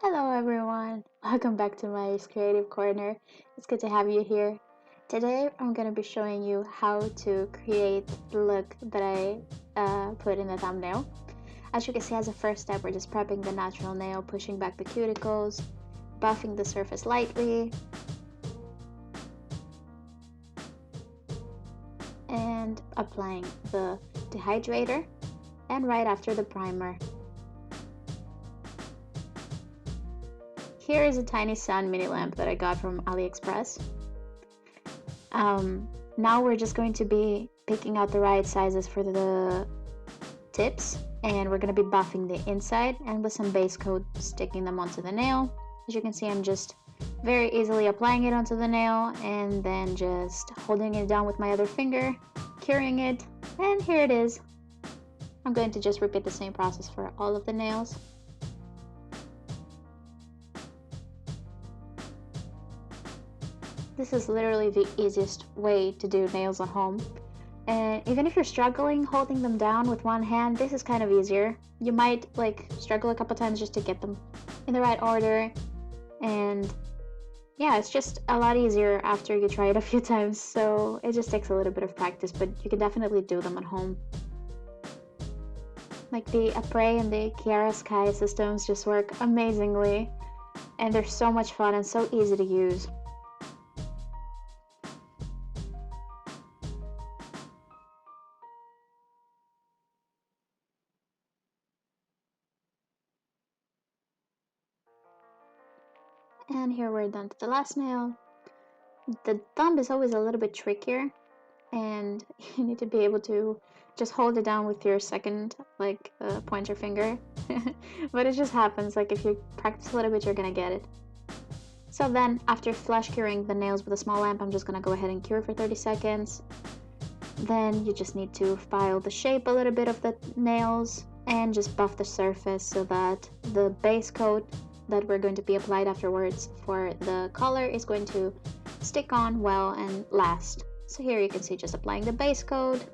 Hello everyone, welcome back to my creative corner. It's good to have you here. Today I'm going to be showing you how to create the look that I put in the thumbnail. As you can see, as a first step, we're just prepping the natural nail, pushing back the cuticles, buffing the surface lightly, and applying the dehydrator, and right after the primer. Here is a tiny sun mini lamp that I got from AliExpress. Now we're just going to be picking out the right sizes for the tips, and we're going to be buffing the inside and with some base coat sticking them onto the nail. As you can see, I'm just very easily applying it onto the nail and then just holding it down with my other finger, curing it, and here it is. I'm going to just repeat the same process for all of the nails. This is literally the easiest way to do nails at home. And even if you're struggling holding them down with one hand, this is kind of easier. You might struggle a couple times just to get them in the right order. And yeah, it's just a lot easier after you try it a few times. So it just takes a little bit of practice, but you can definitely do them at home. Like the Apres and the Chiara Sky systems just work amazingly. And they're so much fun and so easy to use. And here we're done to the last nail. The thumb is always a little bit trickier, and you need to be able to just hold it down with your second pointer finger. But it just happens, like if you practice a little bit, you're gonna get it. So then after flash curing the nails with a small lamp, I'm just gonna go ahead and cure for 30 seconds. Then you just need to file the shape a little bit of the nails and just buff the surface so that the base coat that we're going to be applied afterwards for the color is going to stick on well and last. So here you can see just applying the base coat.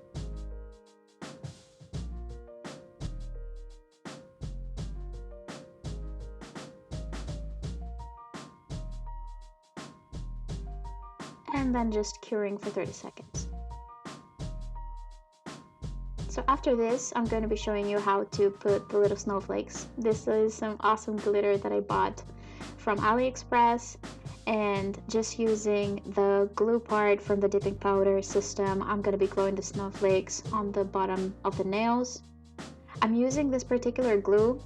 And then just curing for 30 seconds. So after this, I'm going to be showing you how to put the little snowflakes. This is some awesome glitter that I bought from AliExpress, and just using the glue part from the dipping powder system, I'm going to be gluing the snowflakes on the bottom of the nails. I'm using this particular glue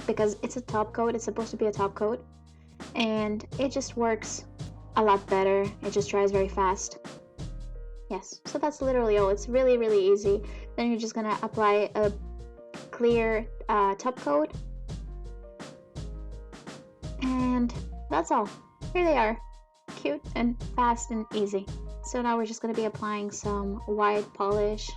because it's a top coat. It's supposed to be a top coat, and it just works a lot better. It just dries very fast. Yes, so that's literally all. It's really, really easy. Then you're just gonna apply a clear top coat, and that's all. Here they are, cute and fast and easy. So now we're just gonna be applying some white polish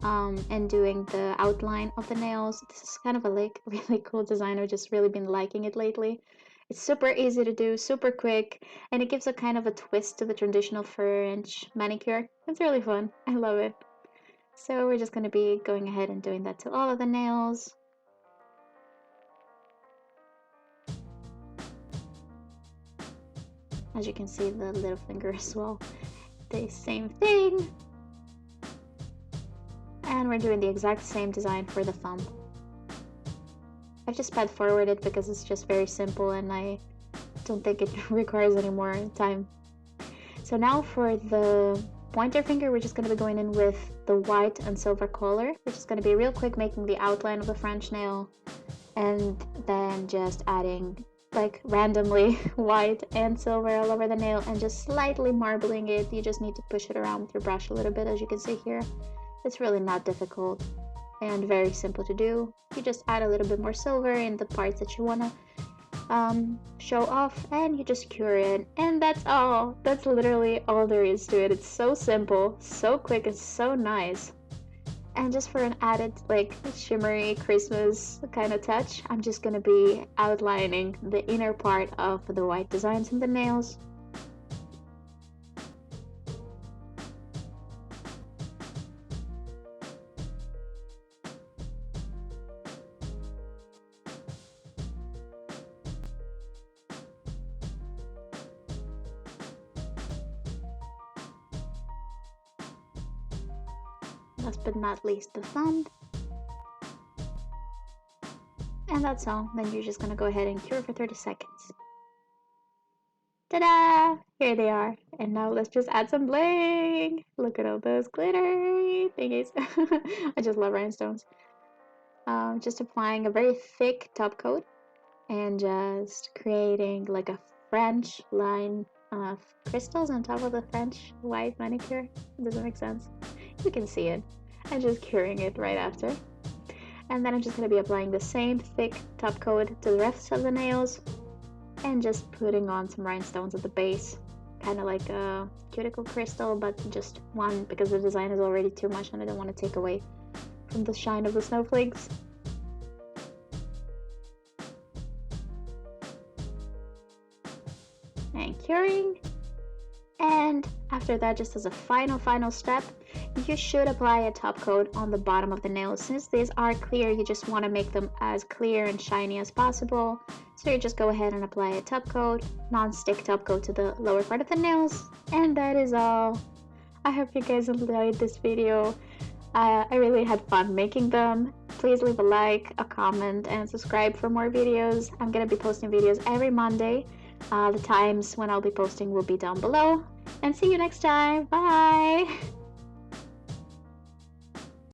and doing the outline of the nails. This is kind of a really cool design. I've just really been liking it lately. It's super easy to do, super quick, and it gives a kind of a twist to the traditional French manicure. It's really fun. I love it. So we're just going to be going ahead and doing that to all of the nails. As you can see, the little finger as well. The same thing. And we're doing the exact same design for the thumb. I've just sped forward it because it's just very simple and I don't think it requires any more time. So now for the pointer finger, we're just going to be going in with the white and silver color, which is going to be real quick, making the outline of the French nail, and then just adding randomly white and silver all over the nail and just slightly marbling it. You just need to push it around with your brush a little bit, as you can see here. It's really not difficult and very simple to do. You just add a little bit more silver in the parts that you want to show off, and you just cure it, and that's all. That's literally all there is to it. It's so simple, so quick, and so nice. And just for an added shimmery Christmas kind of touch, I'm just gonna be outlining the inner part of the white designs in the nails. last but not least, the thumb. And that's all. Then you're just gonna go ahead and cure for 30 seconds. Ta-da! Here they are. And now let's just add some bling! Look at all those glittery thingies. I just love rhinestones. Just applying a very thick top coat and just creating like a French line of crystals on top of the French white manicure. It doesn't make sense. You can see it. And just curing it right after. And then I'm just going to be applying the same thick top coat to the rest of the nails and just putting on some rhinestones at the base, kind of like a cuticle crystal, but just one because the design is already too much and I don't want to take away from the shine of the snowflakes. And curing. And after that, just as a final step, you should apply a top coat on the bottom of the nails. Since these are clear, you just want to make them as clear and shiny as possible. So you just go ahead and apply a top coat, non-stick top coat to the lower part of the nails. And that is all. I hope you guys enjoyed this video. I really had fun making them. Please leave a like, a comment, and subscribe for more videos. I'm going to be posting videos every Monday. The times when I'll be posting will be down below. And see you next time. Bye!